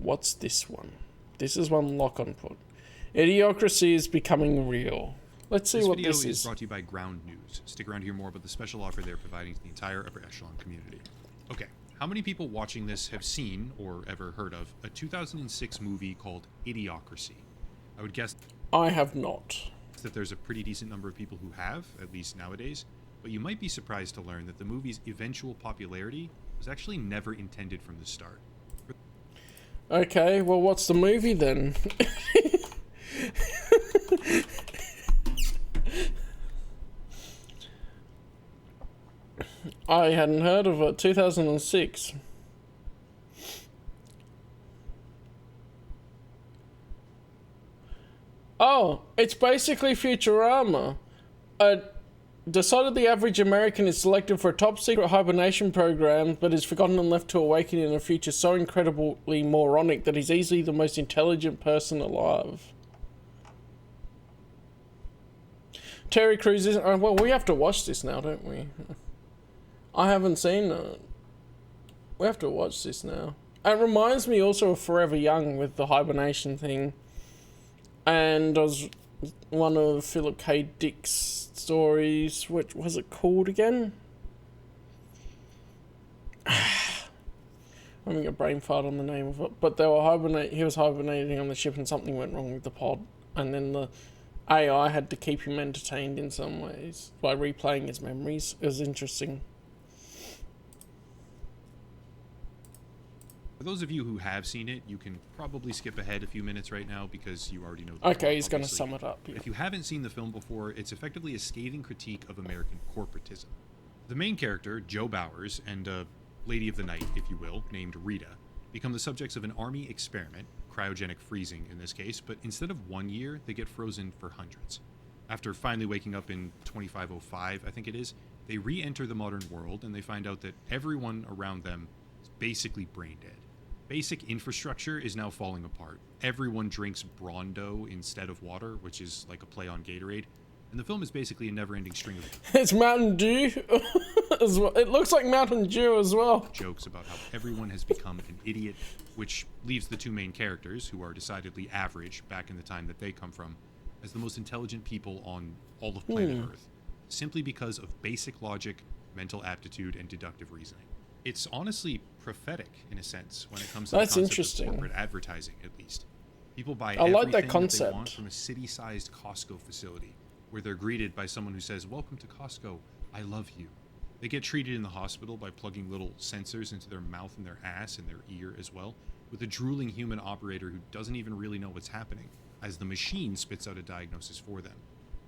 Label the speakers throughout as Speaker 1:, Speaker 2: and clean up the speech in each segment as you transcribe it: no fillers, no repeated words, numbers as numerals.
Speaker 1: What's this one? This is one lock on put. Idiocracy is becoming real. Let's see what this is.
Speaker 2: This video is brought to you by Ground News. Stick around to hear more about the special offer they're providing to the entire Upper Echelon community. Okay, how many people watching this have seen, or ever heard of, a 2006 movie called Idiocracy? I would guess
Speaker 1: I have not.
Speaker 2: that there's a pretty decent number of people who have, at least nowadays, but you might be surprised to learn that the movie's eventual popularity was actually never intended from the start.
Speaker 1: Okay, well, what's the movie then? I hadn't heard of it. 2006. Oh, it's basically Futurama. Decided the average American is selected for a top secret hibernation program, but is forgotten and left to awaken in a future so incredibly moronic that he's easily the most intelligent person alive. Terry Crews isn't... well, we have to watch this now, don't we? I haven't seen it. We have to watch this now. It reminds me also of Forever Young with the hibernation thing. And was one of Philip K. Dick's stories. What was it called again? I'm having a brain fart on the name of it. But they were he was hibernating on the ship and something went wrong with the pod. And then the AI had to keep him entertained in some ways by replaying his memories. It was interesting.
Speaker 2: For those of you who have seen it, you can probably skip ahead a few minutes right now because you already know.
Speaker 1: Okay, he's going to sum it up. Yeah.
Speaker 2: If you haven't seen the film before, it's effectively a scathing critique of American corporatism. The main character, Joe Bowers, and a lady of the night, if you will, named Rita, become the subjects of an army experiment, cryogenic freezing in this case, but instead of 1 year, they get frozen for hundreds. After finally waking up in 2505, I think it is, they re-enter the modern world and they find out that everyone around them is basically brain dead. Basic infrastructure is now falling apart. Everyone drinks Brawndo instead of water, which is like a play on Gatorade. And the film is basically a never-ending string of...
Speaker 1: It's Mountain Dew as well. It looks like Mountain Dew as well.
Speaker 2: ...jokes about how everyone has become an idiot, which leaves the two main characters, who are decidedly average back in the time that they come from, as the most intelligent people on all of planet Earth, simply because of basic logic, mental aptitude, and deductive reasoning. It's honestly prophetic, in a sense, when it comes to the concept of corporate advertising, at least. People buy everything that they want from a city-sized Costco facility, where they're greeted by someone who says, "Welcome to Costco, I love you." They get treated in the hospital by plugging little sensors into their mouth and their ass and their ear as well, with a drooling human operator who doesn't even really know what's happening, as the machine spits out a diagnosis for them.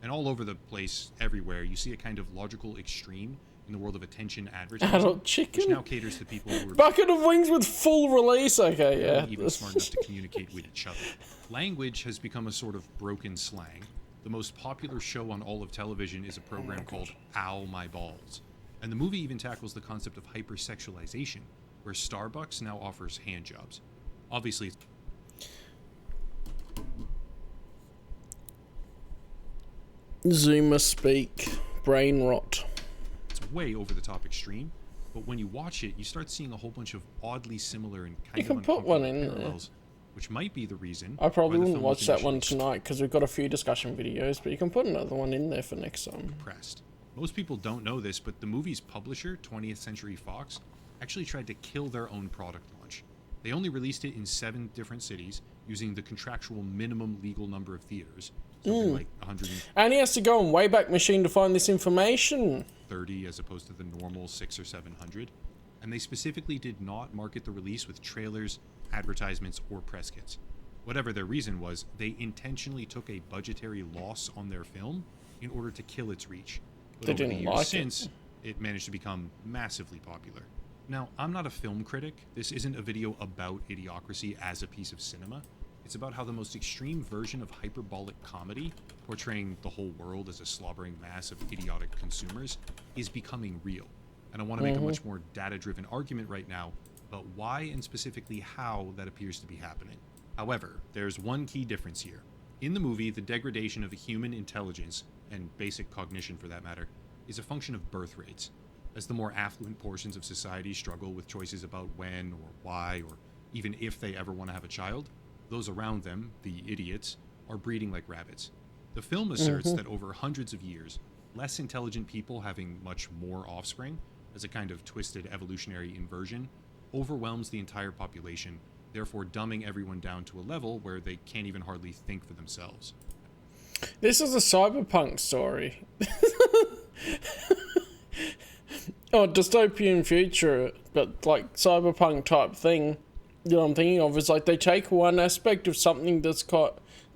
Speaker 2: And all over the place, everywhere, you see a kind of logical extreme in the world of attention advertising,
Speaker 1: adult chicken,
Speaker 2: which now caters to people who are
Speaker 1: bucket of wings with full release. Okay, yeah,
Speaker 2: even smart enough to communicate with each other. Language has become a sort of broken slang. The most popular show on all of television is a program called Ow My Balls, and the movie even tackles the concept of hypersexualization, where Starbucks now offers hand jobs. Obviously,
Speaker 1: Zoomer speak, brain rot.
Speaker 2: Way over the top extreme, but when you watch it, you start seeing a whole bunch of oddly similar and kind
Speaker 1: you can
Speaker 2: of
Speaker 1: put one in
Speaker 2: parallels, which might be the reason.
Speaker 1: I probably wouldn't watch that one tonight because we've got a few discussion videos, but you can put another one in there for next time.
Speaker 2: Pressed. Most people don't know this, but the movie's publisher, 20th Century Fox, actually tried to kill their own product launch. They only released it in 7 different cities using the contractual minimum legal number of theaters, something like 100.
Speaker 1: And he has to go on Wayback Machine to find this information.
Speaker 2: 30 as opposed to the normal 600 or 700, and they specifically did not market the release with trailers, advertisements, or press kits. Whatever their reason was, they intentionally took a budgetary loss on their film in order to kill its reach. But over the years since, it managed to become massively popular. Now, I'm not a film critic. This isn't a video about Idiocracy as a piece of cinema. It's about how the most extreme version of hyperbolic comedy, portraying the whole world as a slobbering mass of idiotic consumers, is becoming real. And I want to make a much more data-driven argument right now about why and specifically how that appears to be happening. However, there's one key difference here. In the movie, the degradation of human intelligence, and basic cognition for that matter, is a function of birth rates. As the more affluent portions of society struggle with choices about when or why or even if they ever want to have a child, those around them, the idiots, are breeding like rabbits. The film asserts that over hundreds of years, less intelligent people having much more offspring, as a kind of twisted evolutionary inversion, overwhelms the entire population, therefore dumbing everyone down to a level where they can't even hardly think for themselves.
Speaker 1: This is a cyberpunk story. Oh, dystopian future, but like cyberpunk type thing. You know what I'm thinking of is like they take one aspect of something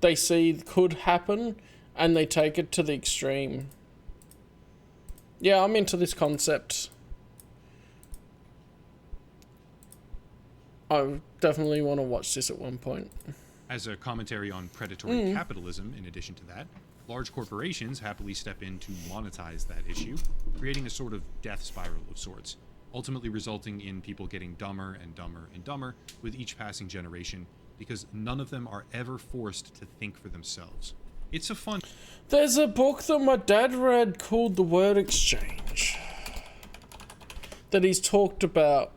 Speaker 1: they see could happen, and they take it to the extreme. Yeah, I'm into this concept. I definitely want to watch this at one point.
Speaker 2: As a commentary on predatory capitalism, in addition to that, large corporations happily step in to monetize that issue, creating a sort of death spiral of sorts, ultimately resulting in people getting dumber and dumber and dumber with each passing generation, because none of them are ever forced to think for themselves. It's a fun...
Speaker 1: There's a book that my dad read called The Word Exchange that he's talked about.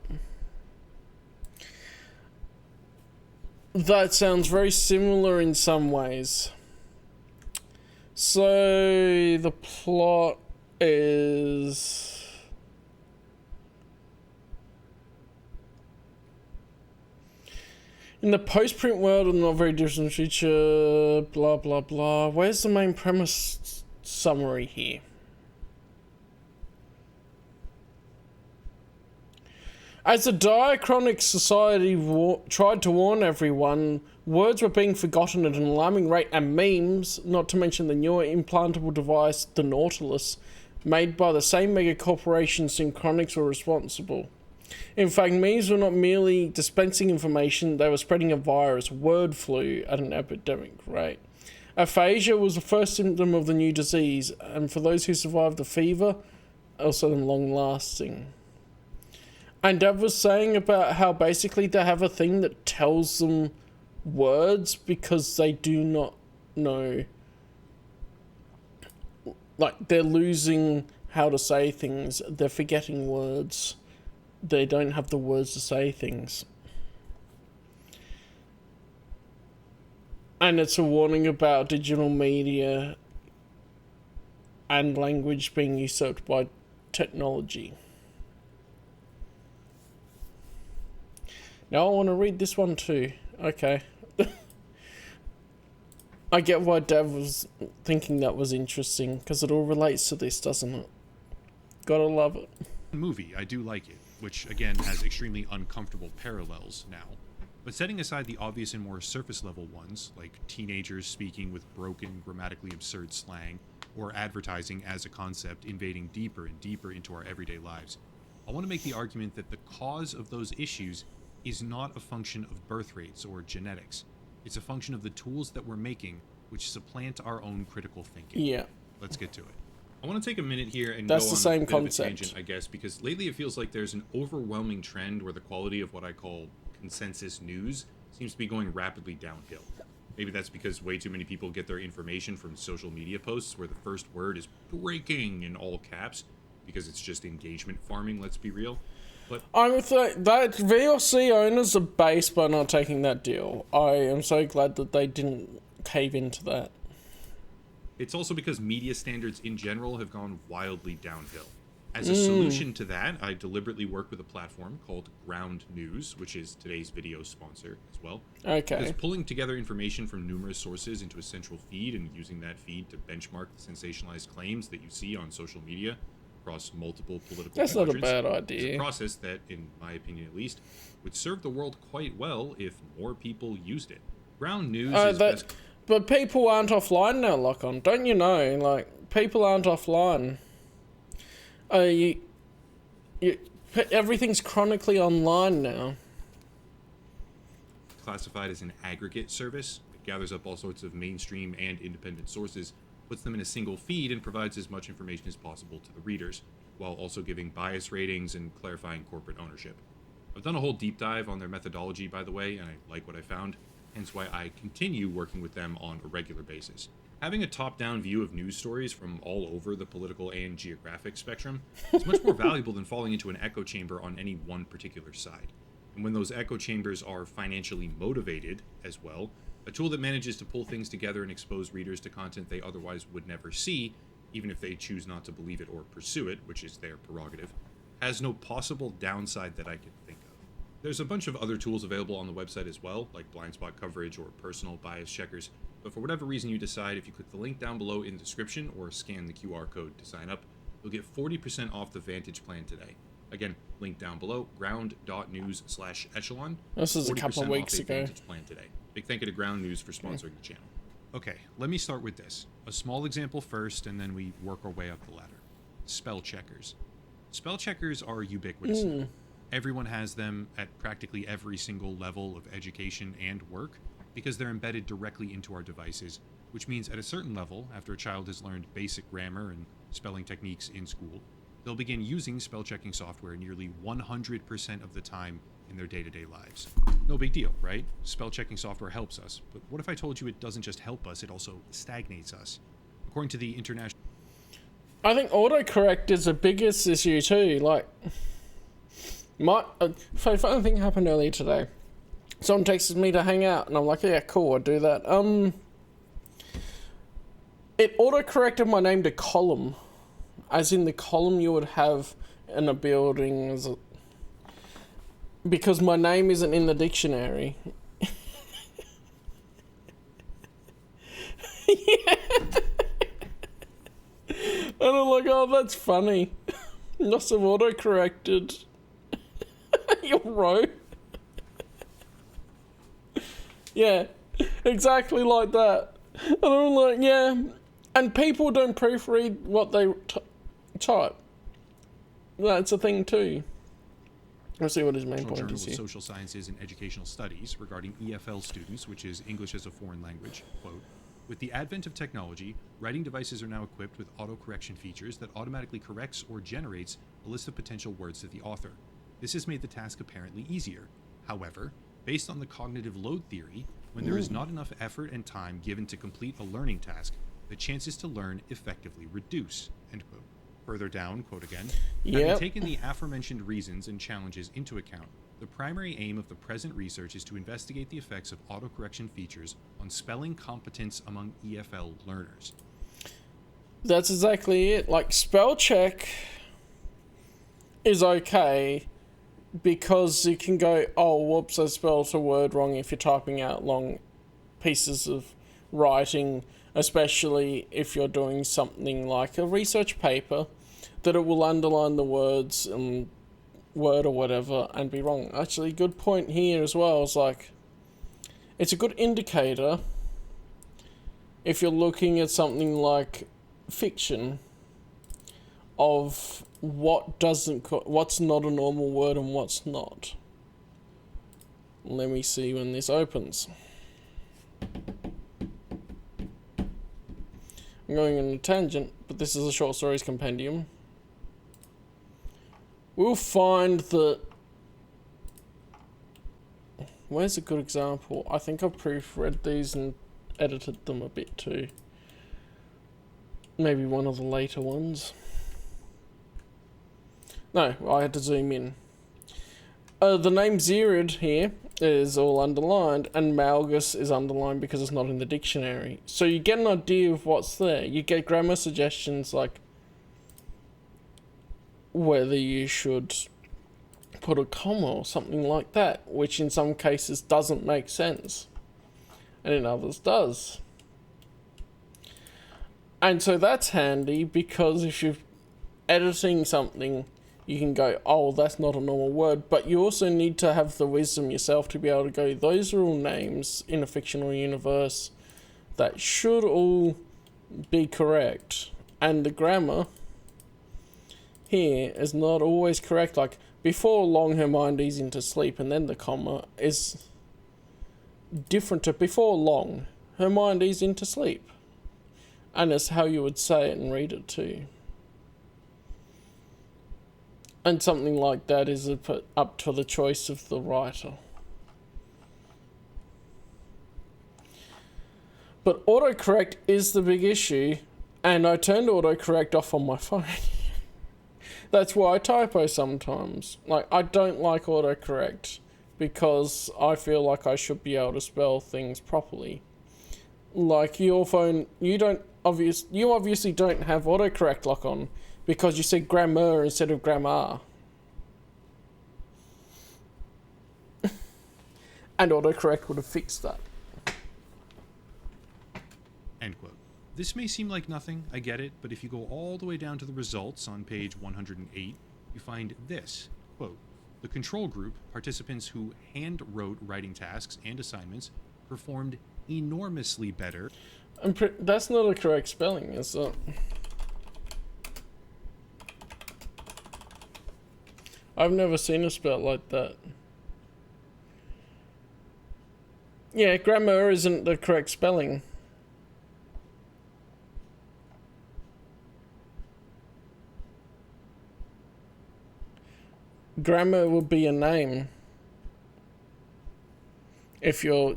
Speaker 1: That sounds very similar in some ways. So the plot is... In the post-print world of not very distant future, blah blah blah. Where's the main premise summary here? As the diachronic society tried to warn everyone, words were being forgotten at an alarming rate, and memes, not to mention the newer implantable device, the Nautilus, made by the same mega corporation Synchronics, were responsible. In fact, memes were not merely dispensing information, they were spreading a virus, word flu, at an epidemic rate. Aphasia was the first symptom of the new disease, and for those who survived the fever, also long-lasting. And Dad was saying about how basically they have a thing that tells them words because they do not know. Like, they're losing how to say things, they're forgetting words. They don't have the words to say things. And it's a warning about digital media and language being usurped by technology. Now I want to read this one too. Okay. I get why Dad was thinking that was interesting, because it all relates to this, doesn't it? Gotta love it.
Speaker 2: Movie, I do like it, which again has extremely uncomfortable parallels now. But setting aside the obvious and more surface level ones, like teenagers speaking with broken, grammatically absurd slang, or advertising as a concept invading deeper and deeper into our everyday lives, I want to make the argument that the cause of those issues is not a function of birth rates or genetics. It's a function of the tools that we're making, which supplant our own critical thinking.
Speaker 1: Yeah.
Speaker 2: Let's get to it. I want to take a minute here and
Speaker 1: That's
Speaker 2: go
Speaker 1: the
Speaker 2: on
Speaker 1: same
Speaker 2: a bit of a
Speaker 1: concept.
Speaker 2: tangent, I guess, because lately it feels like there's an overwhelming trend where the quality of what I call consensus news seems to be going rapidly downhill. Maybe that's because way too many people get their information from social media posts where the first word is breaking in all caps, because it's just engagement farming, let's be real. But
Speaker 1: I'm with that VLC owners are base by not taking that deal. I am so glad that they didn't cave into that.
Speaker 2: it's also because media standards in general have gone wildly downhill. As a solution to that, I deliberately worked with a platform called Ground News, which is today's video sponsor as well.
Speaker 1: Okay.
Speaker 2: Because pulling together information from numerous sources into a central feed and using that feed to benchmark the sensationalized claims that you see on social media across multiple political
Speaker 1: That's not a
Speaker 2: quadrants
Speaker 1: bad
Speaker 2: is
Speaker 1: idea.
Speaker 2: a process that, in my opinion at least, would serve the world quite well if more people used it. Ground News is best...
Speaker 1: But people aren't offline now, Lock-On. Don't you know? Like, people aren't offline. Everything's chronically online now.
Speaker 2: Classified as an aggregate service. It gathers up all sorts of mainstream and independent sources, puts them in a single feed, and provides as much information as possible to the readers, while also giving bias ratings and clarifying corporate ownership. I've done a whole deep dive on their methodology, by the way, and I like what I found, hence why I continue working with them on a regular basis. Having a top-down view of news stories from all over the political and geographic spectrum is much more valuable than falling into an echo chamber on any one particular side. And when those echo chambers are financially motivated as well, a tool that manages to pull things together and expose readers to content they otherwise would never see, even if they choose not to believe it or pursue it, which is their prerogative, has no possible downside that I can think of. There's a bunch of other tools available on the website as well, like blind spot coverage or personal bias checkers, but for whatever reason you decide, if you click the link down below in the description or scan the QR code to sign up, you'll get 40% off the Vantage plan today. Again, link down below, ground.news/echelon.
Speaker 1: This is a couple of weeks ago.
Speaker 2: Vantage plan today. Big thank you to Ground News for sponsoring the channel. Okay, let me start with this. A small example first, and then we work our way up the ladder. Spell checkers. Spell checkers are ubiquitous. Everyone has them at practically every single level of education and work because they're embedded directly into our devices, which means at a certain level, after a child has learned basic grammar and spelling techniques in school, they'll begin using spell checking software nearly 100% of the time in their day-to-day lives. No big deal, right? Spell checking software helps us, but what if I told you it doesn't just help us, it also stagnates us? According to the international...
Speaker 1: I think autocorrect is the biggest issue too. Like, funny thing happened earlier today. Someone texted me to hang out, and I'm like, yeah, cool, I'll do that. It autocorrected my name to Callum, as in the column you would have in a building, because my name isn't in the dictionary. Yeah. And I'm like, oh, that's funny. Must have autocorrected. You're right. Yeah, exactly like that. And I'm like, yeah. And people don't proofread what they type. That's a thing too. Let's see what his main point
Speaker 2: Journal
Speaker 1: is
Speaker 2: of
Speaker 1: here.
Speaker 2: Social Sciences and Educational Studies regarding EFL students, which is English as a Foreign Language, quote, with the advent of technology, writing devices are now equipped with auto-correction features that automatically corrects or generates a list of potential words to the author. This has made the task apparently easier. However, based on the cognitive load theory, when there is not enough effort and time given to complete a learning task, the chances to learn effectively reduce, end quote. Further down, quote again, having taken the aforementioned reasons and challenges into account, the primary aim of the present research is to investigate the effects of autocorrection features on spelling competence among EFL learners.
Speaker 1: That's exactly it. Like, spell check is okay because you can go, oh, whoops, I spelled a word wrong if you're typing out long pieces of writing, especially if you're doing something like a research paper, that it will underline the words and word or whatever and be wrong. Actually, good point here as well. Is like, it's a good indicator if you're looking at something like fiction of what's not a normal word and what's not. Let me see when this opens. I'm going on a tangent, but this is a short stories compendium. We'll find that... Where's a good example? I think I've proofread these and edited them a bit too. Maybe one of the later ones. No, I had to zoom in. The name Zerid here is all underlined, and Malgus is underlined because it's not in the dictionary. So you get an idea of what's there. You get grammar suggestions like whether you should put a comma or something like that, which in some cases doesn't make sense, and in others does. And so that's handy because if you're editing something, you can go, oh, that's not a normal word, but you also need to have the wisdom yourself to be able to go, those are all names in a fictional universe that should all be correct. And the grammar here is not always correct. Like, before long, her mind is into sleep, and then the comma is different to before long, her mind is into sleep. And it's how you would say it and read it too. And something like that is up to the choice of the writer. But autocorrect is the big issue, and I turned autocorrect off on my phone. That's why I typo sometimes. Like, I don't like autocorrect because I feel like I should be able to spell things properly. Like your phone, you obviously don't have autocorrect lock on because you said grammar instead of grammar. And autocorrect would have fixed that.
Speaker 2: End quote. This may seem like nothing, I get it, but if you go all the way down to the results on page 108, you find this, quote, the control group, participants who hand-wrote writing tasks and assignments, performed enormously better.
Speaker 1: That's not a correct spelling, is it? I've never seen a spell like that. Yeah, grammar isn't the correct spelling. Grammar would be a name. If you're...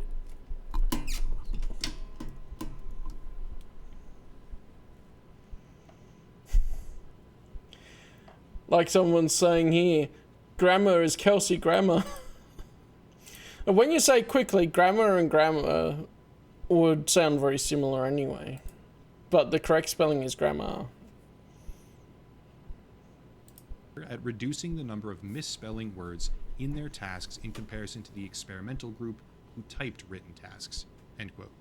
Speaker 1: Like someone's saying here, grammar is Kelsey Grammer. And when you say quickly, grammar and grammar would sound very similar anyway. But the correct spelling is grammar.
Speaker 2: At reducing the number of misspelling words in their tasks in comparison to the experimental group who typed written tasks. End quote.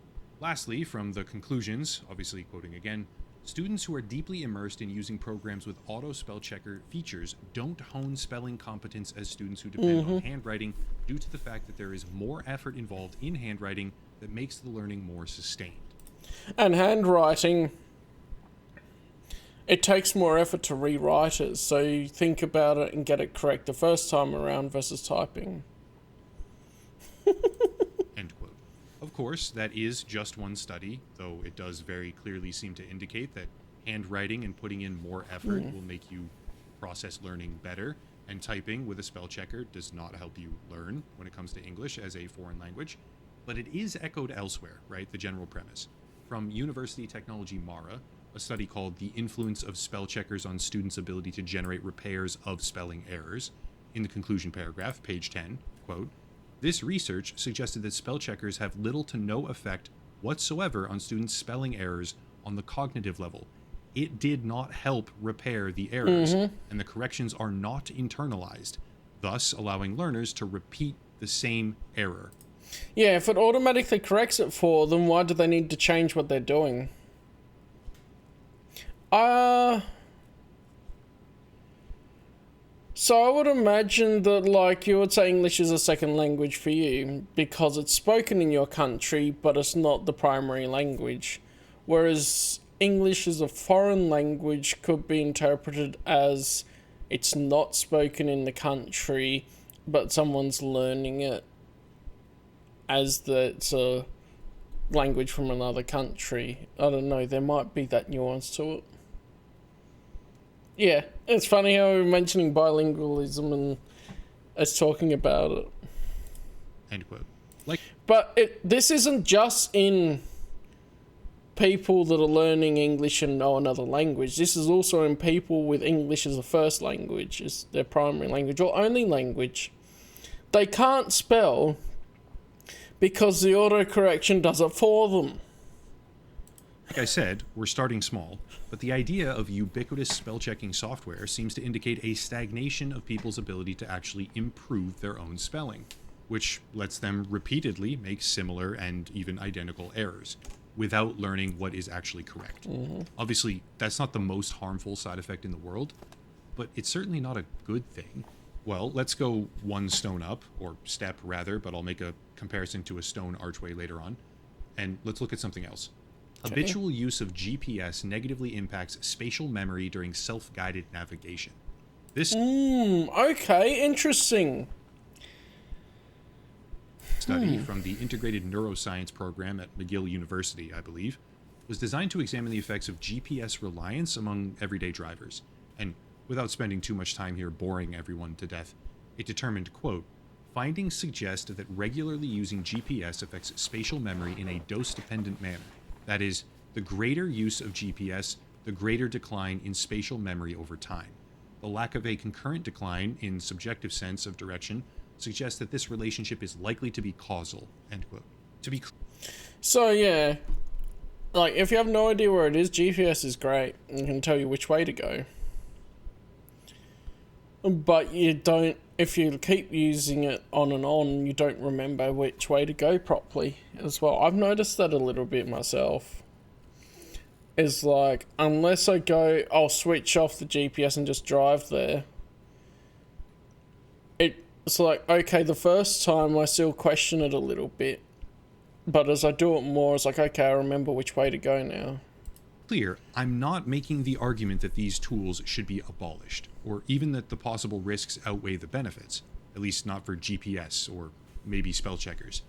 Speaker 2: Lastly, from the conclusions, obviously quoting again, students who are deeply immersed in using programs with auto spell checker features don't hone spelling competence as students who depend on handwriting due to the fact that there is more effort involved in handwriting that makes the learning more sustained.
Speaker 1: And handwriting, it takes more effort to rewrite it, so you think about it and get it correct the first time around versus typing.
Speaker 2: End quote. Of course, that is just one study, though it does very clearly seem to indicate that handwriting and putting in more effort will make you process learning better, and typing with a spell checker does not help you learn when it comes to English as a foreign language. But it is echoed elsewhere, right? The general premise. From University Technology Mara, a study called The Influence of Spell Checkers on Students' Ability to Generate Repairs of Spelling Errors. In the conclusion paragraph, page 10, quote, this research suggested that spell checkers have little to no effect whatsoever on students' spelling errors on the cognitive level. It did not help repair the errors, and the corrections are not internalized, thus allowing learners to repeat the same error.
Speaker 1: Yeah, if it automatically corrects it for them, why do they need to change what they're doing? So I would imagine that, like, you would say English is a second language for you because it's spoken in your country, but it's not the primary language. Whereas English as a foreign language could be interpreted as it's not spoken in the country, but someone's learning it as it's a language from another country. I don't know, there might be that nuance to it. Yeah, it's funny how we're mentioning bilingualism and us talking about it.
Speaker 2: End quote.
Speaker 1: But this isn't just in people that are learning English and know another language. This is also in people with English as a first language, as their primary language or only language. They can't spell because the autocorrection does it for them.
Speaker 2: Like I said, we're starting small, but the idea of ubiquitous spell-checking software seems to indicate a stagnation of people's ability to actually improve their own spelling, which lets them repeatedly make similar and even identical errors without learning what is actually correct. Obviously, that's not the most harmful side effect in the world, but it's certainly not a good thing. Well, let's go one stone up, or step rather, but I'll make a comparison to a stone archway later on, and let's look at something else. Habitual use of GPS negatively impacts spatial memory during self-guided navigation. This
Speaker 1: Okay, interesting.
Speaker 2: study from the Integrated Neuroscience Program at McGill University, I believe, was designed to examine the effects of GPS reliance among everyday drivers. And without spending too much time here boring everyone to death, it determined, quote, findings suggest that regularly using GPS affects spatial memory in a dose-dependent manner. That is, the greater use of GPS, the greater decline in spatial memory over time. The lack of a concurrent decline in subjective sense of direction suggests that this relationship is likely to be causal, end quote.
Speaker 1: So yeah, like if you have no idea where it is, GPS is great and can tell you which way to go. But you don't, if you keep using it on and on, you don't remember which way to go properly as well. I've noticed that a little bit myself. Is like, unless I'll switch off the GPS and just drive there. It's like, okay, the first time I still question it a little bit. But as I do it more, it's like, okay, I remember which way to go now.
Speaker 2: Clear, I'm not making the argument that these tools should be abolished, or even that the possible risks outweigh the benefits, at least not for GPS or maybe spell checkers.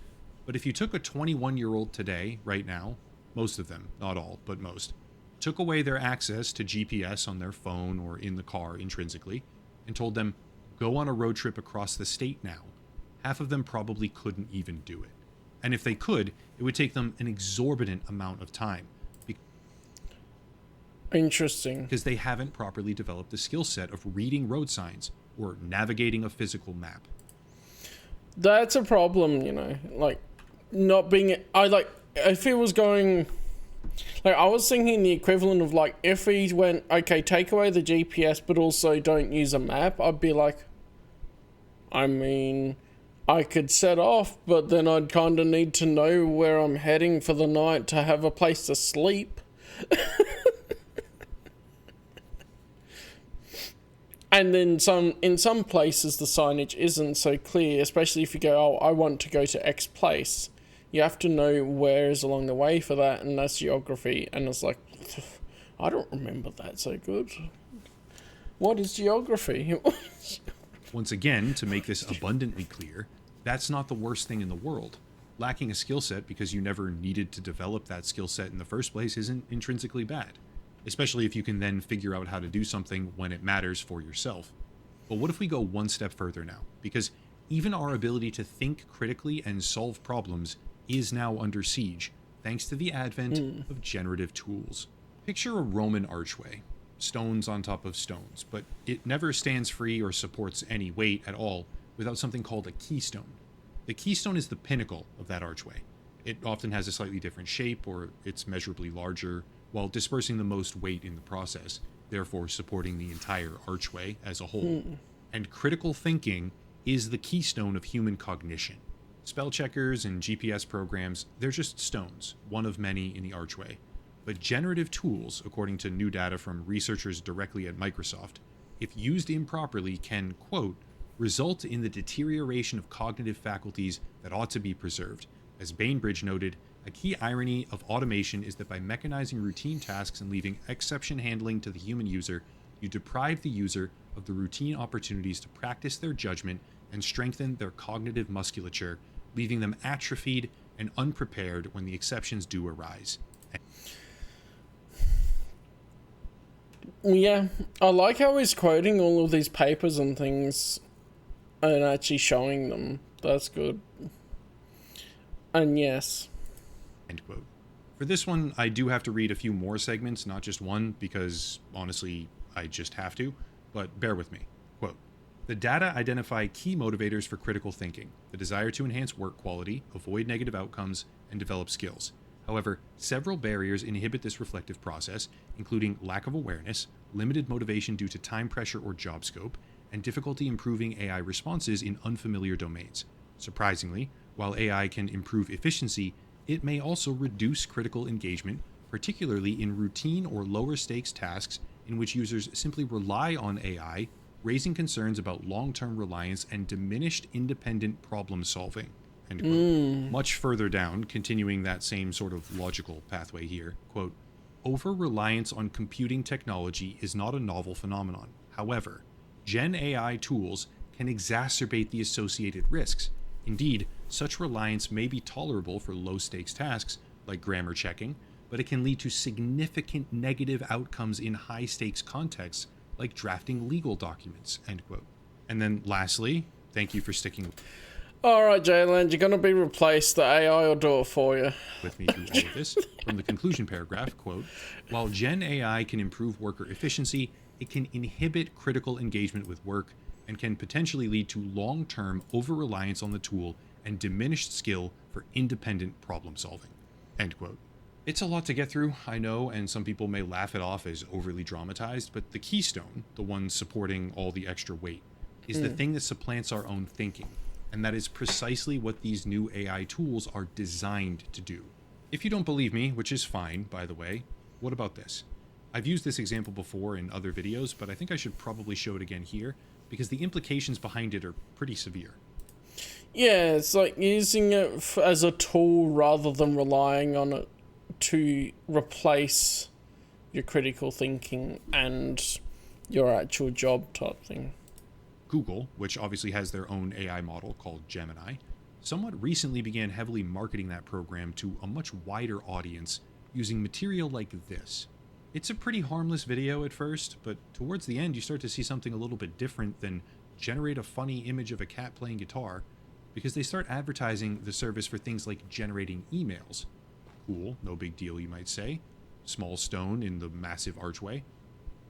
Speaker 2: But if you took a 21-year-old today, right now, most of them, not all, but most, took away their access to GPS on their phone or in the car intrinsically, and told them, go on a road trip across the state now, half of them probably couldn't even do it. And if they could, it would take them an exorbitant amount of time.
Speaker 1: Interesting.
Speaker 2: Because they haven't properly developed the skill set of reading road signs or navigating a physical map.
Speaker 1: That's a problem, you know, like not being, if he was going, like I was thinking the equivalent of like, if he went, okay, take away the GPS, but also don't use a map, I'd be like, I mean, I could set off, but then I'd kind of need to know where I'm heading for the night to have a place to sleep. And then in some places the signage isn't so clear, especially if you go, oh, I want to go to X place. You have to know where is along the way for that, and that's geography. And it's like, I don't remember that so good. What is geography?
Speaker 2: Once again, to make this abundantly clear, that's not the worst thing in the world. Lacking a skill set because you never needed to develop that skill set in the first place isn't intrinsically bad. Especially if you can then figure out how to do something when it matters for yourself. But what if we go one step further now? Because even our ability to think critically and solve problems is now under siege, thanks to the advent of generative tools. Picture a Roman archway, stones on top of stones, but it never stands free or supports any weight at all without something called a keystone. The keystone is the pinnacle of that archway. It often has a slightly different shape, or it's measurably larger, while dispersing the most weight in the process, therefore supporting the entire archway as a whole. And critical thinking is the keystone of human cognition. Spell checkers and GPS programs, they're just stones, one of many in the archway. But generative tools, according to new data from researchers directly at Microsoft, if used improperly can, quote, result in the deterioration of cognitive faculties that ought to be preserved. As Bainbridge noted, a key irony of automation is that by mechanizing routine tasks and leaving exception handling to the human user, you deprive the user of the routine opportunities to practice their judgment and strengthen their cognitive musculature, leaving them atrophied and unprepared when the exceptions do arise.
Speaker 1: Yeah, I like how he's quoting all of these papers and things and actually showing them. That's good. And yes.
Speaker 2: End quote. For this one, I do have to read a few more segments, not just one, because honestly, I just have to, but bear with me. Quote, the data identify key motivators for critical thinking, the desire to enhance work quality, avoid negative outcomes, and develop skills. However, several barriers inhibit this reflective process, including lack of awareness, limited motivation due to time pressure or job scope, and difficulty improving AI responses in unfamiliar domains. Surprisingly, while AI can improve efficiency, it may also reduce critical engagement, particularly in routine or lower stakes tasks in which users simply rely on AI, raising concerns about long-term reliance and diminished independent problem solving. End quote. Much further down, continuing that same sort of logical pathway here, quote, over-reliance on computing technology is not a novel phenomenon. However, Gen AI tools can exacerbate the associated risks. Indeed, such reliance may be tolerable for low-stakes tasks, like grammar checking, but it can lead to significant negative outcomes in high-stakes contexts, like drafting legal documents, end quote. And then lastly, thank you for sticking
Speaker 1: Alright, Jayland, you're gonna be replaced. The AI will do it for you.
Speaker 2: with me through all of this. From the conclusion paragraph, quote, while Gen AI can improve worker efficiency, it can inhibit critical engagement with work, and can potentially lead to long-term over-reliance on the tool and diminished skill for independent problem solving. End quote. It's a lot to get through, I know, and some people may laugh it off as overly dramatized, but the keystone, the one supporting all the extra weight, is the thing that supplants our own thinking, and that is precisely what these new AI tools are designed to do. If you don't believe me, which is fine, by the way, what about this? I've used this example before in other videos, but I think I should probably show it again here, because the implications behind it are pretty severe.
Speaker 1: Yeah, it's like using it as a tool rather than relying on it to replace your critical thinking and your actual job type thing.
Speaker 2: Google, which obviously has their own AI model called Gemini, somewhat recently began heavily marketing that program to a much wider audience using material like this. It's a pretty harmless video at first, but towards the end you start to see something a little bit different than generate a funny image of a cat playing guitar, because they start advertising the service for things like generating emails. Cool, no big deal, you might say. Small stone in the massive archway.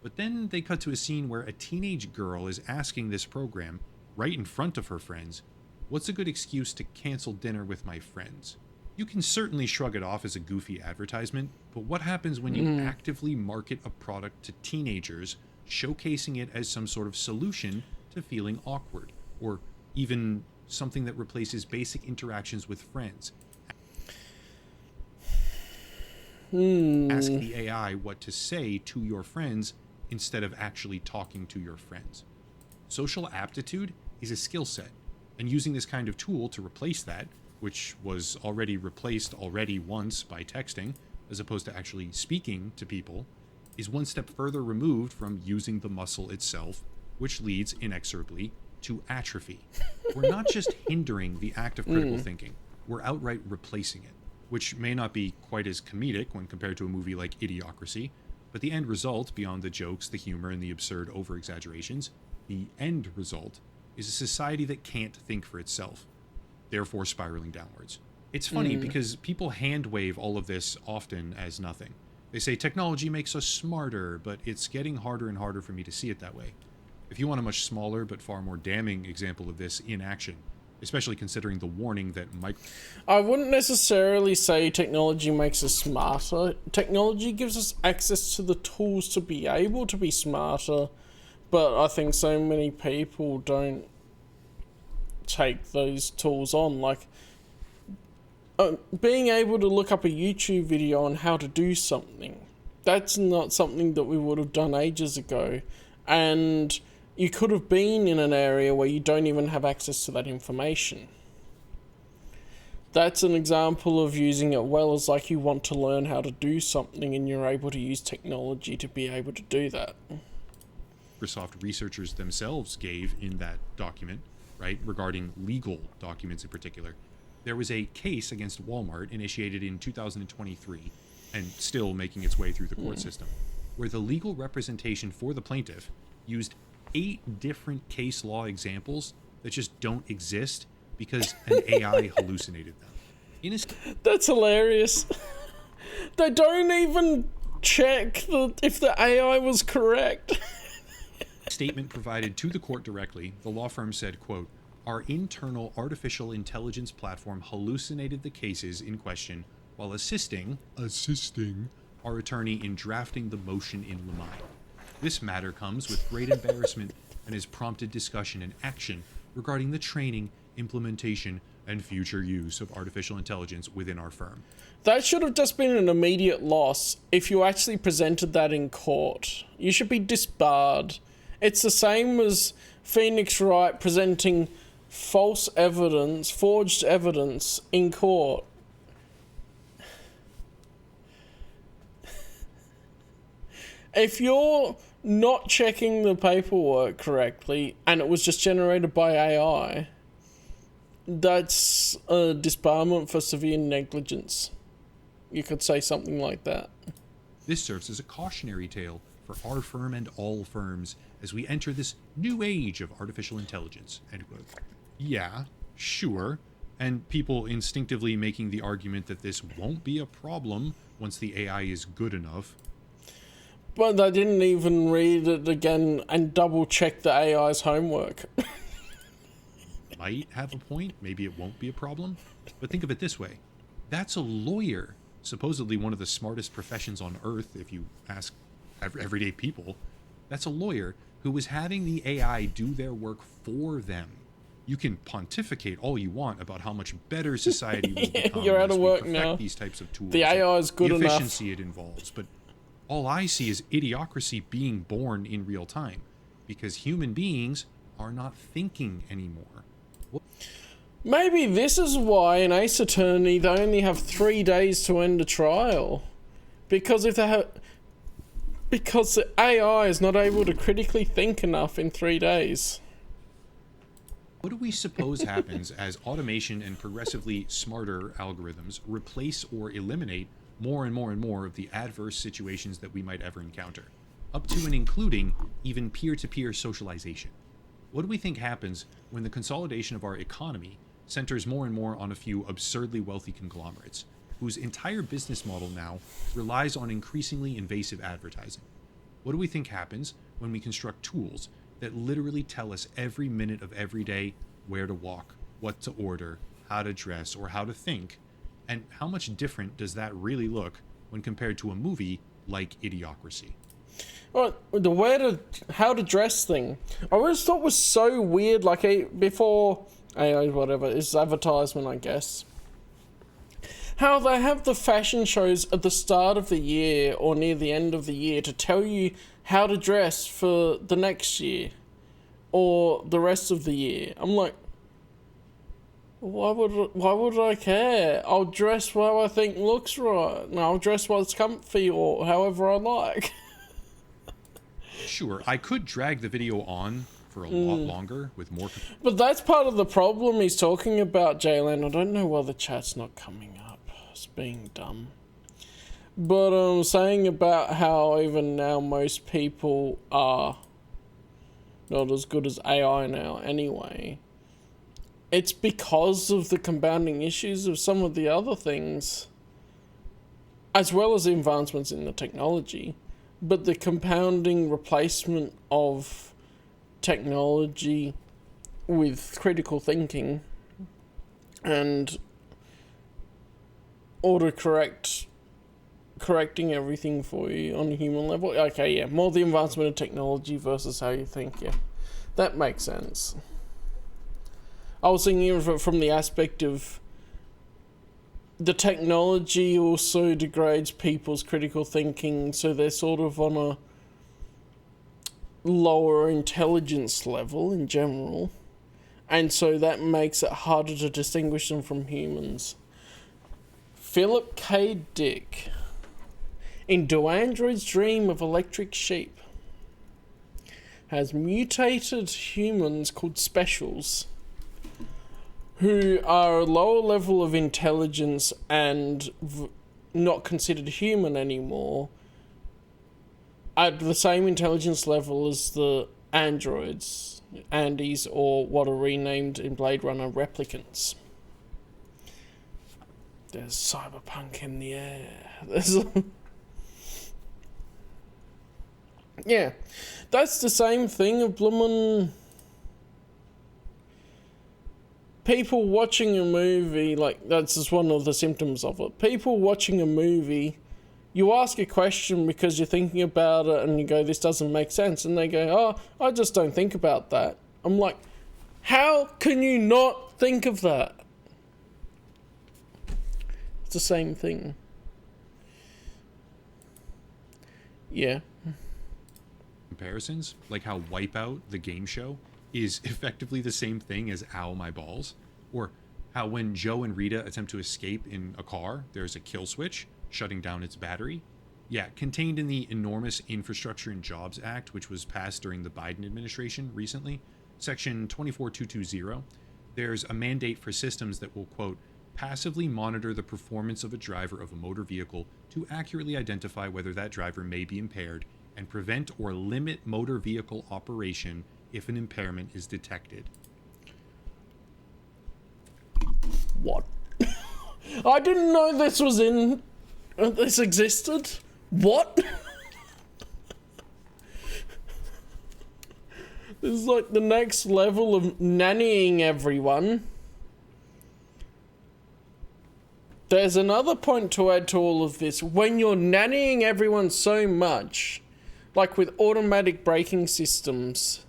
Speaker 2: But then they cut to a scene where a teenage girl is asking this program, right in front of her friends, what's a good excuse to cancel dinner with my friends? You can certainly shrug it off as a goofy advertisement, but what happens when you actively market a product to teenagers, showcasing it as some sort of solution to feeling awkward, or even something that replaces basic interactions with friends? Ask the AI what to say to your friends instead of actually talking to your friends. Social aptitude is a skill set, and using this kind of tool to replace that, which was already replaced once by texting, as opposed to actually speaking to people, is one step further removed from using the muscle itself, which leads inexorably to atrophy. We're not just hindering the act of critical thinking, we're outright replacing it, which may not be quite as comedic when compared to a movie like Idiocracy, but the end result, beyond the jokes, the humor, and the absurd over-exaggerations, the end result is a society that can't think for itself, therefore spiraling downwards. It's funny because people hand-wave all of this often as nothing. They say technology makes us smarter, but it's getting harder and harder for me to see it that way. If you want a much smaller but far more damning example of this in action, especially considering the warning that
Speaker 1: I wouldn't necessarily say technology makes us smarter. Technology gives us access to the tools to be able to be smarter, but I think so many people don't take those tools on. Like, being able to look up a YouTube video on how to do something, that's not something that we would have done ages ago. And you could have been in an area where you don't even have access to that information. That's an example of using it well, as like you want to learn how to do something and you're able to use technology to be able to do that.
Speaker 2: Microsoft researchers themselves gave in that document, right, regarding legal documents in particular. There was a case against Walmart initiated in 2023 and still making its way through the court system, where the legal representation for the plaintiff used 8 different case law examples that just don't exist because an AI hallucinated them.
Speaker 1: That's hilarious. They don't even check if the AI was correct.
Speaker 2: Statement provided to the court directly, the law firm said, quote, "Our internal artificial intelligence platform hallucinated the cases in question while assisting our attorney in drafting the motion in limine. This matter comes with great embarrassment and has prompted discussion and action regarding the training, implementation, and future use of artificial intelligence within our firm."
Speaker 1: That should have just been an immediate loss if you actually presented that in court. You should be disbarred. It's the same as Phoenix Wright presenting false evidence, forged evidence in court. If you're not checking the paperwork correctly and it was just generated by AI, that's a disbarment for severe negligence. You could say something like that.
Speaker 2: This serves as a cautionary tale for our firm and all firms as we enter this new age of artificial intelligence, end quote. Yeah, sure. And people instinctively making the argument that this won't be a problem once the AI is good enough.
Speaker 1: But they didn't even read it again and double check the AI's homework.
Speaker 2: Might have a point. Maybe it won't be a problem. But think of it this way. That's a lawyer, supposedly one of the smartest professions on earth, if you ask everyday people. That's a lawyer who was having the AI do their work for them. You can pontificate all you want about how much better society will become
Speaker 1: you're out
Speaker 2: as
Speaker 1: of
Speaker 2: we
Speaker 1: work
Speaker 2: perfect
Speaker 1: now.
Speaker 2: these types of tools.
Speaker 1: The AI is good
Speaker 2: the
Speaker 1: enough.
Speaker 2: efficiency it involves. But all I see is idiocracy being born in real time because human beings are not thinking anymore.
Speaker 1: Maybe this is why in Ace Attorney they only have 3 days to end a trial. Because if they have... Because the AI is not able to critically think enough in 3 days.
Speaker 2: What do we suppose happens as automation and progressively smarter algorithms replace or eliminate more and more and more of the adverse situations that we might ever encounter, up to and including even peer-to-peer socialization? What do we think happens when the consolidation of our economy centers more and more on a few absurdly wealthy conglomerates, whose entire business model now relies on increasingly invasive advertising? What do we think happens when we construct tools that literally tell us every minute of every day where to walk, what to order, how to dress, or how to think? And how much different does that really look when compared to a movie like Idiocracy?
Speaker 1: Well, the how to dress thing, I always thought was so weird, like before AI, whatever, is advertisement, I guess. How they have the fashion shows at the start of the year or near the end of the year to tell you how to dress for the next year or the rest of the year. I'm like, why would I care? I'll dress what I think looks right. No, I'll dress what's comfy or however I like.
Speaker 2: Sure, I could drag the video on for a lot longer with more...
Speaker 1: But that's part of the problem he's talking about, Jaylen. I don't know why the chat's not coming up. It's being dumb. But I'm saying about how even now most people are not as good as AI now anyway. It's because of the compounding issues of some of the other things, as well as the advancements in the technology, but the compounding replacement of technology with critical thinking and correcting everything for you on a human level. Okay, yeah, more the advancement of technology versus how you think, yeah. That makes sense. I was thinking of it from the aspect of the technology also degrades people's critical thinking, so they're sort of on a lower intelligence level in general, and so that makes it harder to distinguish them from humans. Philip K. Dick in Do Androids Dream of Electric Sheep has mutated humans called specials who are a lower level of intelligence and not considered human anymore at the same intelligence level as the androids, Andes, or what are renamed in Blade Runner replicants. There's cyberpunk in the air. Yeah, that's the same thing of bloomin' people watching a movie, like, that's just one of the symptoms of it. People watching a movie, you ask a question because you're thinking about it and you go, this doesn't make sense. And they go, oh, I just don't think about that. I'm like, how can you not think of that? It's the same thing. Yeah.
Speaker 2: Comparisons, like how Wipeout, the game show, is effectively the same thing as Ow My Balls, or how when Joe and Rita attempt to escape in a car, there's a kill switch shutting down its battery. Yeah, contained in the enormous Infrastructure and Jobs Act, which was passed during the Biden administration recently, Section 24220, there's a mandate for systems that will, quote, passively monitor the performance of a driver of a motor vehicle to accurately identify whether that driver may be impaired and prevent or limit motor vehicle operation if an impairment is detected.
Speaker 1: What? I didn't know this was in... this existed? What? It's like the next level of nannying everyone. There's another point to add to all of this. When you're nannying everyone so much, like with automatic braking systems,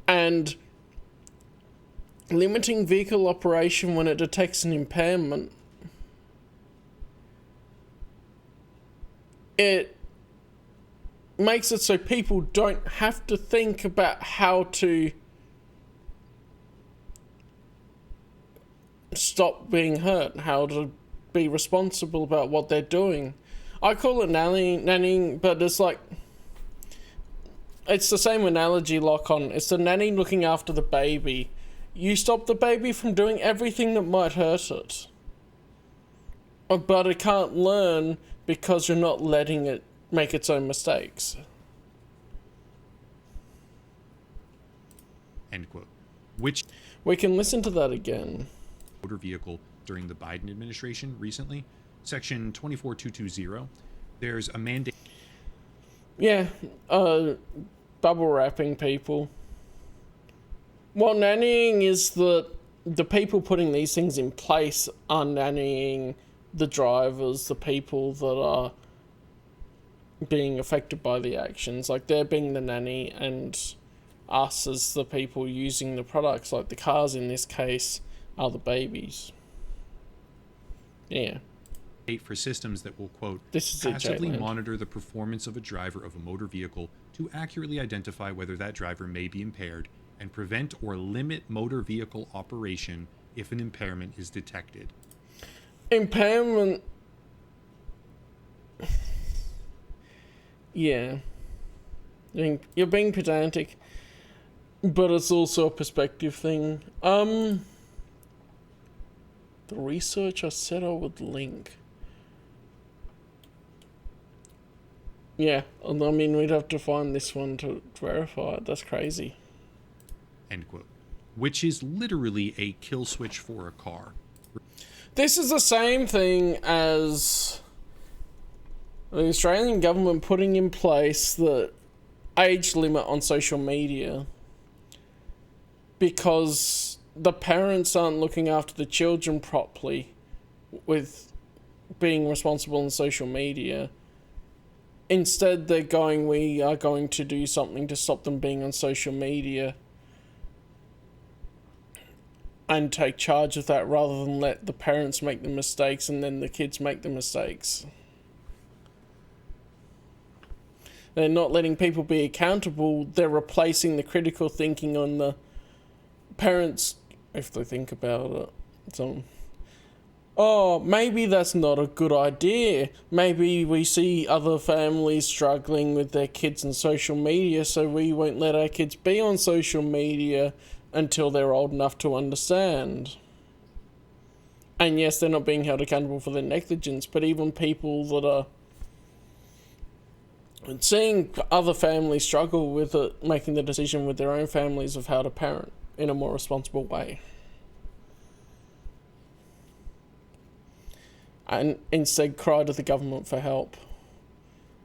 Speaker 1: and limiting vehicle operation when it detects an impairment, it makes it so people don't have to think about how to stop being hurt, how to be responsible about what they're doing. I call it nannying, but it's like, it's the same analogy lock-on. It's the nanny looking after the baby. You stop the baby from doing everything that might hurt it. But it can't learn because you're not letting it make its own mistakes.
Speaker 2: End quote. Which
Speaker 1: We can listen to that again.
Speaker 2: motor vehicle during the Biden administration recently, Section 24220, there's a mandate.
Speaker 1: Yeah, bubble wrapping people. Well, nannying is the people putting these things in place are nannying the drivers, the people that are being affected by the actions. Like, they're being the nanny, and us as the people using the products, like the cars in this case, are the babies. Yeah.
Speaker 2: For systems that will, quote,
Speaker 1: This is
Speaker 2: passively
Speaker 1: J-Land.
Speaker 2: monitor the performance of a driver of a motor vehicle to accurately identify whether that driver may be impaired and prevent or limit motor vehicle operation if an impairment is detected.
Speaker 1: Impairment. Yeah. You're being pedantic, but it's also a perspective thing. The research I said I would link. Yeah, I mean, we'd have to find this one to verify it. That's crazy.
Speaker 2: End quote. Which is literally a kill switch for a car.
Speaker 1: This is the same thing as the Australian government putting in place the age limit on social media because the parents aren't looking after the children properly with being responsible on social media. Instead, they're going, we are going to do something to stop them being on social media and take charge of that rather than let the parents make the mistakes and then the kids make the mistakes. They're not letting people be accountable. They're replacing the critical thinking on the parents, if they think about it. So, oh, maybe that's not a good idea. Maybe we see other families struggling with their kids on social media, so we won't let our kids be on social media until they're old enough to understand. And yes, they're not being held accountable for their negligence, but even people that are seeing other families struggle with it, making the decision with their own families of how to parent in a more responsible way. And instead cry to the government for help.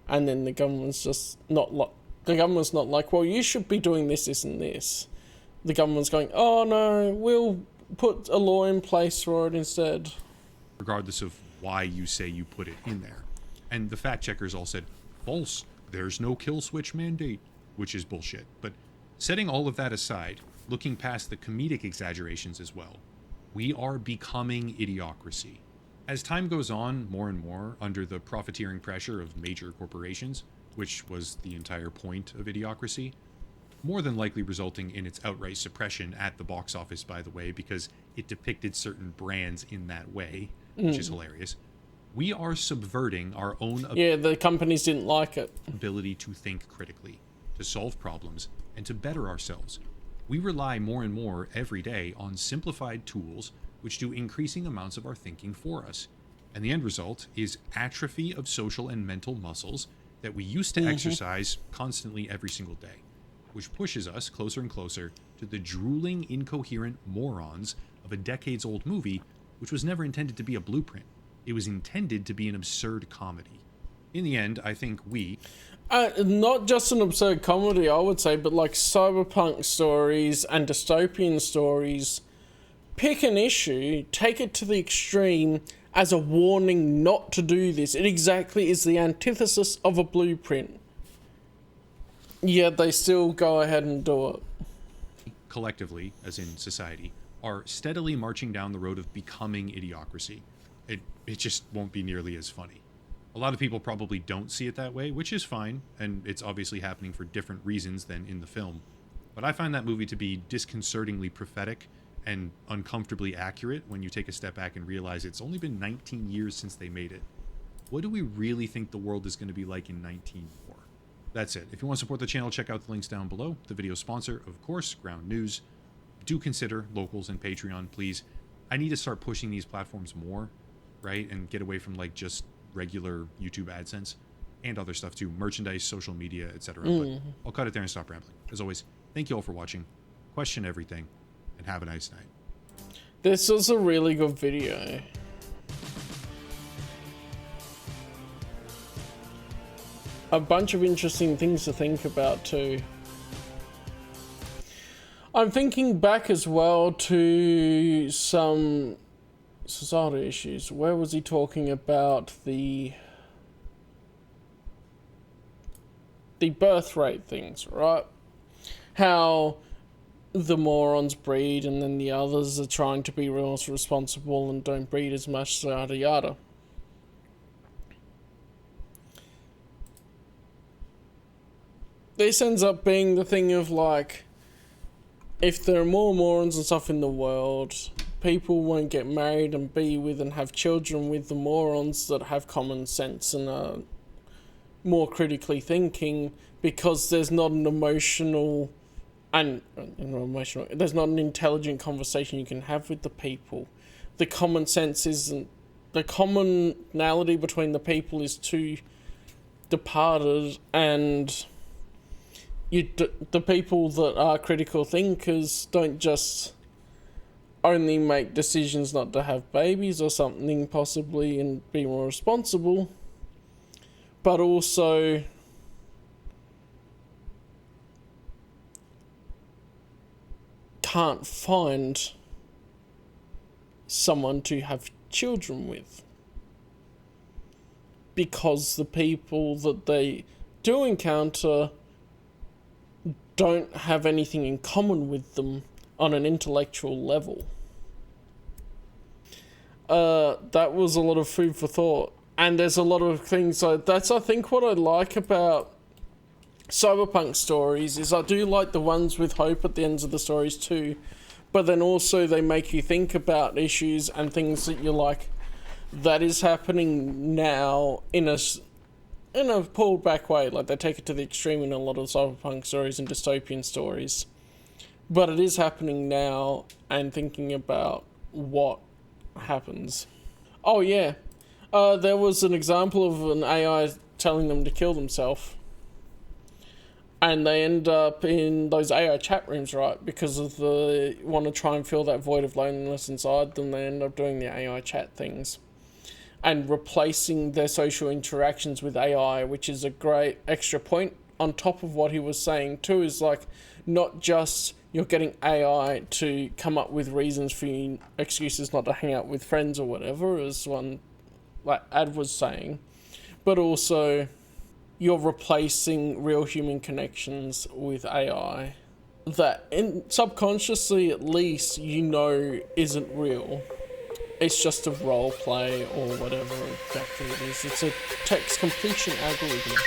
Speaker 1: And then the government's just not like, well, you should be doing this, this, and this. The government's going, oh no, we'll put a law in place for it instead.
Speaker 2: Regardless of why you say you put it in there. And the fact checkers all said, false, there's no kill switch mandate, which is bullshit. But setting all of that aside, looking past the comedic exaggerations as well, we are becoming Idiocracy. As time goes on, more and more, under the profiteering pressure of major corporations, which was the entire point of Idiocracy, more than likely resulting in its outright suppression at the box office, by the way, because it depicted certain brands in that way, which is hilarious. We are subverting our own
Speaker 1: the companies didn't like it.
Speaker 2: Ability to think critically, to solve problems, and to better ourselves. We rely more and more every day on simplified tools which do increasing amounts of our thinking for us. And the end result is atrophy of social and mental muscles that we used to exercise constantly every single day, which pushes us closer and closer to the drooling, incoherent morons of a decades-old movie, which was never intended to be a blueprint. It was intended to be an absurd comedy. In the end, I think we...
Speaker 1: Not just an absurd comedy, I would say, but like cyberpunk stories and dystopian stories. Pick an issue, take it to the extreme as a warning not to do this. It exactly is the antithesis of a blueprint. Yet they still go ahead and do it.
Speaker 2: Collectively, as in society, are steadily marching down the road of becoming idiocracy. It just won't be nearly as funny. A lot of people probably don't see it that way, which is fine, and it's obviously happening for different reasons than in the film. But I find that movie to be disconcertingly prophetic and uncomfortably accurate when you take a step back and realize it's only been 19 years since they made it. What do we really think the world is going to be like in 1904? That's it. If you want to support the channel, check out the links down below. The video sponsor, of course, Ground News. Do consider locals and Patreon, please. I need to start pushing these platforms more, right? And get away from like just regular YouTube AdSense and other stuff too, merchandise, social media, etc. But I'll cut it there and stop rambling. As always, thank you all for watching. Question everything, and have a nice night.
Speaker 1: This was a really good video. A bunch of interesting things to think about too. I'm thinking back as well to some societal issues. Where was he talking about the birth rate things, right? How the morons breed and then the others are trying to be real responsible and don't breed as much, yada yada. This ends up being the thing of like, if there are more morons and stuff in the world, people won't get married and be with and have children with the morons that have common sense and are more critically thinking, because there's not an emotional and there's not an intelligent conversation you can have with the people. The common sense isn't, the commonality between the people is too departed, and the people that are critical thinkers don't just only make decisions not to have babies or something possibly and be more responsible, but also can't find someone to have children with because the people that they do encounter don't have anything in common with them on an intellectual level. That was a lot of food for thought, and there's a lot of things that's I think what I like about cyberpunk stories is I do like the ones with hope at the ends of the stories too, but then also they make you think about issues and things that you're like, that is happening now in a pulled back way. Like they take it to the extreme in a lot of cyberpunk stories and dystopian stories, but it is happening now, and thinking about what happens. Oh yeah, there was an example of an AI telling them to kill themselves, and they end up in those AI chat rooms, right? Because of the want to try and fill that void of loneliness inside them, they end up doing the AI chat things and replacing their social interactions with AI, which is a great extra point on top of what he was saying too, is like, not just you're getting AI to come up with reasons for you, excuses not to hang out with friends or whatever, as one like Ad was saying, but also you're replacing real human connections with AI that subconsciously at least isn't real. It's just a role play or whatever exactly it is. It's a text completion algorithm.